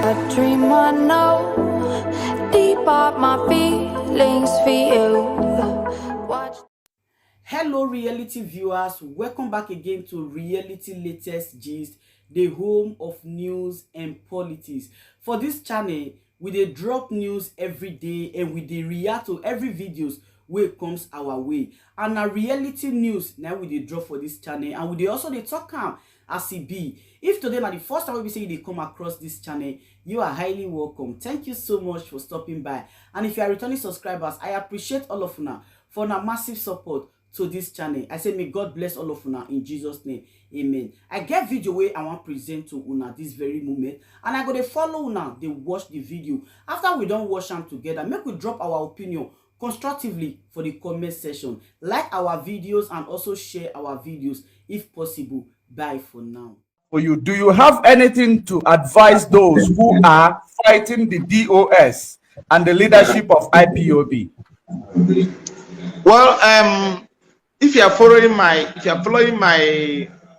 A dream I know, deep up my feelings for you. Watch. Hello reality viewers, welcome back again to Reality Latest Gist, the home of news and politics. For this channel, we dey drop news every day and we dey react to every videos wey comes our way. And na reality news now we dey drop for this channel, and we dey also dey talk am as e be. If today na the first time we say you dey come across this channel, you are highly welcome. Thank you so much for stopping by. And if you are returning subscribers, I appreciate all of una for una massive support to this channel. I say may God bless all of una in Jesus name, amen. I get video wey I want present to una this very moment, and I go dey follow una dey watch the video. After we don watch am together, make we drop our opinion constructively for the comment section. Like our videos and also share our videos if possible. Bye for now. For you, do you have anything to advise those who are fighting the DOS and the leadership of IPOB? Well, if you are following my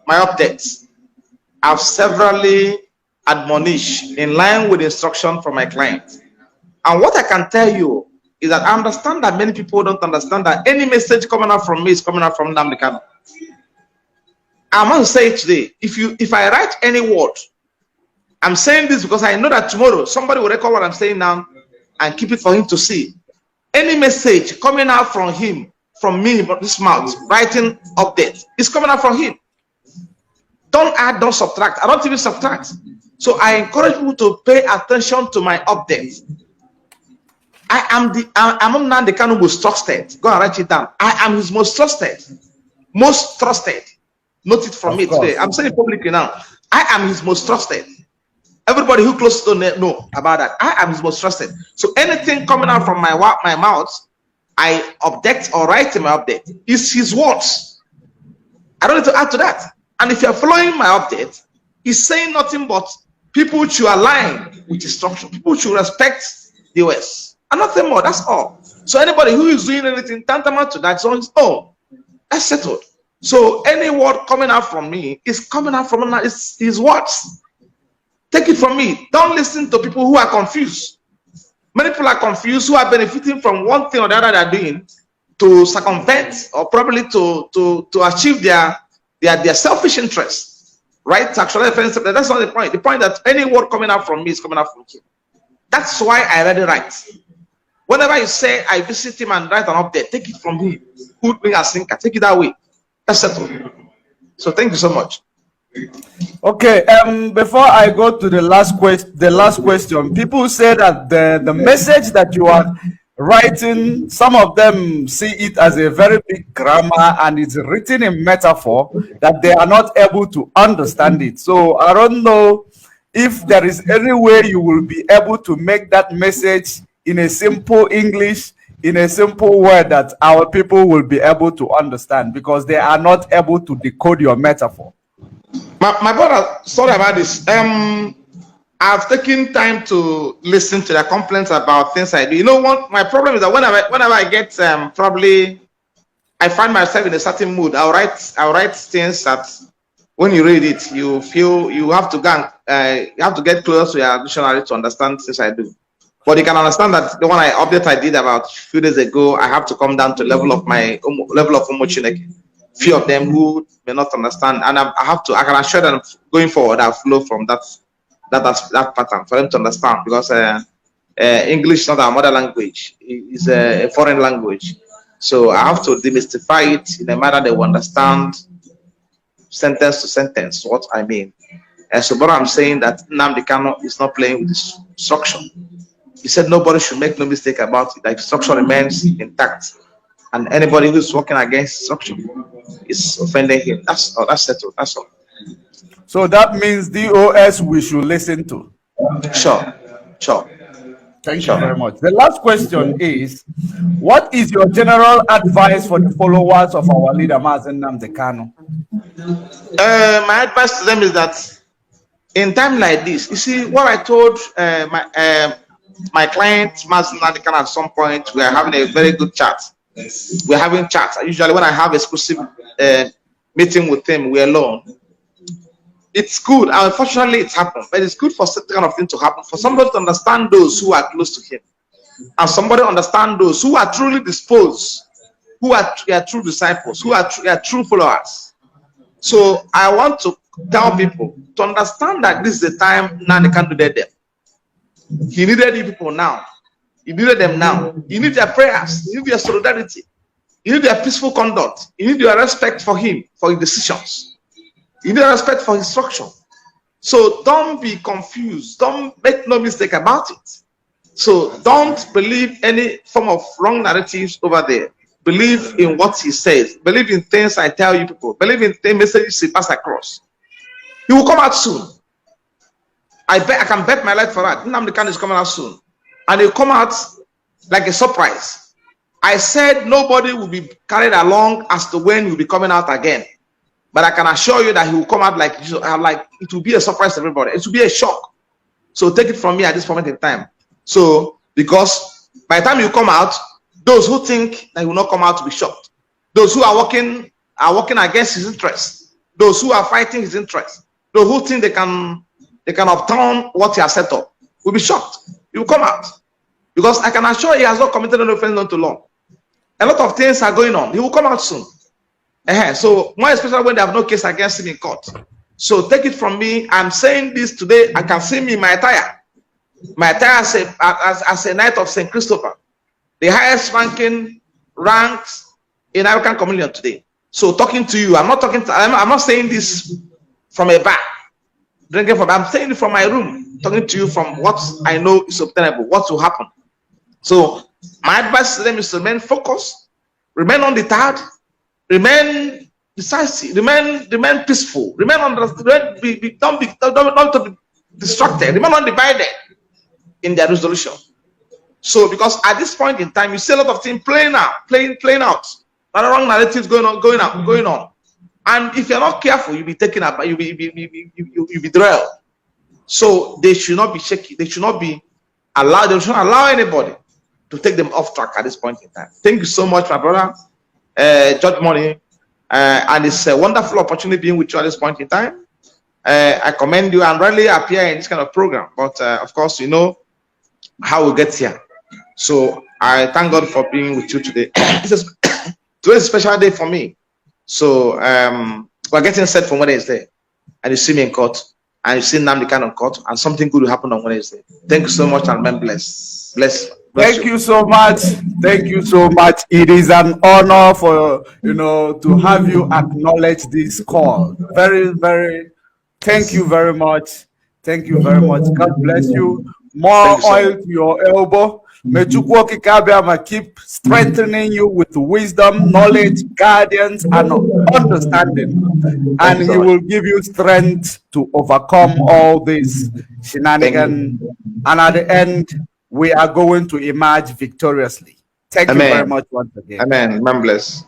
updates, I've severally admonished in line with instruction from my client. And what I can tell you is that I understand that many people don't understand that any message coming out from me is coming out from Nnamdi Kanu. I must say it today. If I write any word, I'm saying this because I know that tomorrow somebody will record what I'm saying now and keep it for him to see. Any message coming out from him, from me, but this mouth, writing update, is coming out from him. Don't add, don't subtract. I don't even subtract. So I encourage people to pay attention to my updates. I'm Nnamdi Kanu most trusted. Go and write it down. I am his most trusted. Most trusted. Note it from me today. I'm saying it publicly now. I am his most trusted. Everybody who close to know about that. I am his most trusted. So anything coming out from my mouth, I update or write in my update. It's his words. I don't need to add to that. And if you're following my update, he's saying nothing but people should align with his structure. People should respect the US. And nothing more. That's all. So anybody who is doing anything tantamount to that is on his own. That's settled. So any word coming out from me is coming out from his words. Take it from me. Don't listen to people who are confused. Many people are confused who are benefiting from one thing or the other they're doing to circumvent or probably to achieve their selfish interests. Right? Actually, that's not the point. The point that any word coming out from me is coming out from him. That's why I read it right. Whenever you say I visit him and write an update, take it from him. Put me as thinker. Take it that way. That's settled. So thank you so much. Okay, before I go to the last question, people say that the message that you are writing, some of them see it as a very big grammar and it's written in metaphor that they are not able to understand it. So I don't know if there is any way you will be able to make that message in a simple English, in a simple word that our people will be able to understand, because they are not able to decode your metaphor. My brother, sorry about this. I've taken time to listen to their complaints about things I do. You know what? My problem is that whenever I get probably I find myself in a certain mood, I'll write things that when you read it, you feel you have to get close to your dictionary to understand things I do. But you can understand that the one update I did about a few days ago, I have to come down to level of my level of Umochineke. Few of them who may not understand, and I can assure them going forward I'll flow from that pattern for them to understand, because English is not our mother language, it's a foreign language. So I have to demystify it in a manner they will understand, sentence to sentence, what I mean. And so, but I'm saying that Nnamdi Kanu is not playing with this structure. He said nobody should make no mistake about it. Like, structure remains intact, and anybody who's working against structure is offending him. That's settled. That's all. So that means DOS we should listen to. Sure. Thank you very much. The last question is, what is your general advice for the followers of our leader, Nnamdi Kanu? My advice to them is that in time like this, you see what I told my client, Nnamdi Kanu, at some point, we are having a very good chat. We're having chats. Usually when I have exclusive meeting with him, we're alone. it's good. Unfortunately, it's happened, but it's good for that kind of thing to happen. For somebody to understand those who are close to him, and somebody understand those who are truly disposed, who are true disciples, who are true followers. So I want to tell people to understand that this is the time Nnamdi Kanu needed them. He needed you people now. He needed them now. You need their prayers. You need their solidarity. You need their peaceful conduct. You need your respect for him, for his decisions. You need respect for instruction. So don't be confused. Don't make no mistake about it. So don't believe any form of wrong narratives over there. Believe in what he says. Believe in things I tell you people. Believe in the messages he pass across. He will come out soon. I can bet my life for that. Nnamdi Kanu is coming out soon. And he'll come out like a surprise. I said nobody will be carried along as to when he'll be coming out again. But I can assure you that he will come out like it will be a surprise to everybody. It will be a shock. So take it from me at this moment in time. So because by the time you come out, those who think that he will not come out to be shocked. Those who are working against his interests. Those who are fighting his interests. Those who think they can upturn what he has set up will be shocked. He will come out. Because I can assure you he has not committed any offense unto law. A lot of things are going on. He will come out soon. So more especially when they have no case against him in court. So take it from me. I'm saying this today. I can see me in my attire. My attire as a knight of St. Christopher, the highest ranking ranks in African communion today. So talking to you, I'm not saying this from a bar, drinking from. I'm saying it from my room, talking to you from what I know is obtainable, what will happen. So my advice to them is to remain focused, remain undeterred, remain decisive, remain peaceful, don't be distracted, remain undivided in their resolution. So because at this point in time, you see a lot of things playing out, a lot of wrong narratives going on. And if you're not careful, you'll be taken up, you'll be derailed. So they should not be shaky, they should not allow anybody to take them off track at this point in time. Thank you so much, my brother, Judge Money. And it's a wonderful opportunity being with you at this point in time. I commend you and rarely appear in this kind of program, but of course, you know how we get here. So I thank God for being with you today. Today's a special day for me. So we're getting set for Wednesday, and you see me in court, and you see Nnamdi Kanu in court, and something good will happen on Wednesday. Thank you so much, and remain blessed. Thank you so much. Thank you so much. It is an honor for to have you acknowledge this call. Very, very. Thank you very much. Thank you very much. God bless you. More oil to your elbow. May Chukwu keep strengthening you with wisdom, knowledge, guidance, and understanding. And he will give you strength to overcome all these shenanigans. And at the end, we are going to emerge victoriously. Thank you very much once again. Amen. Man bless.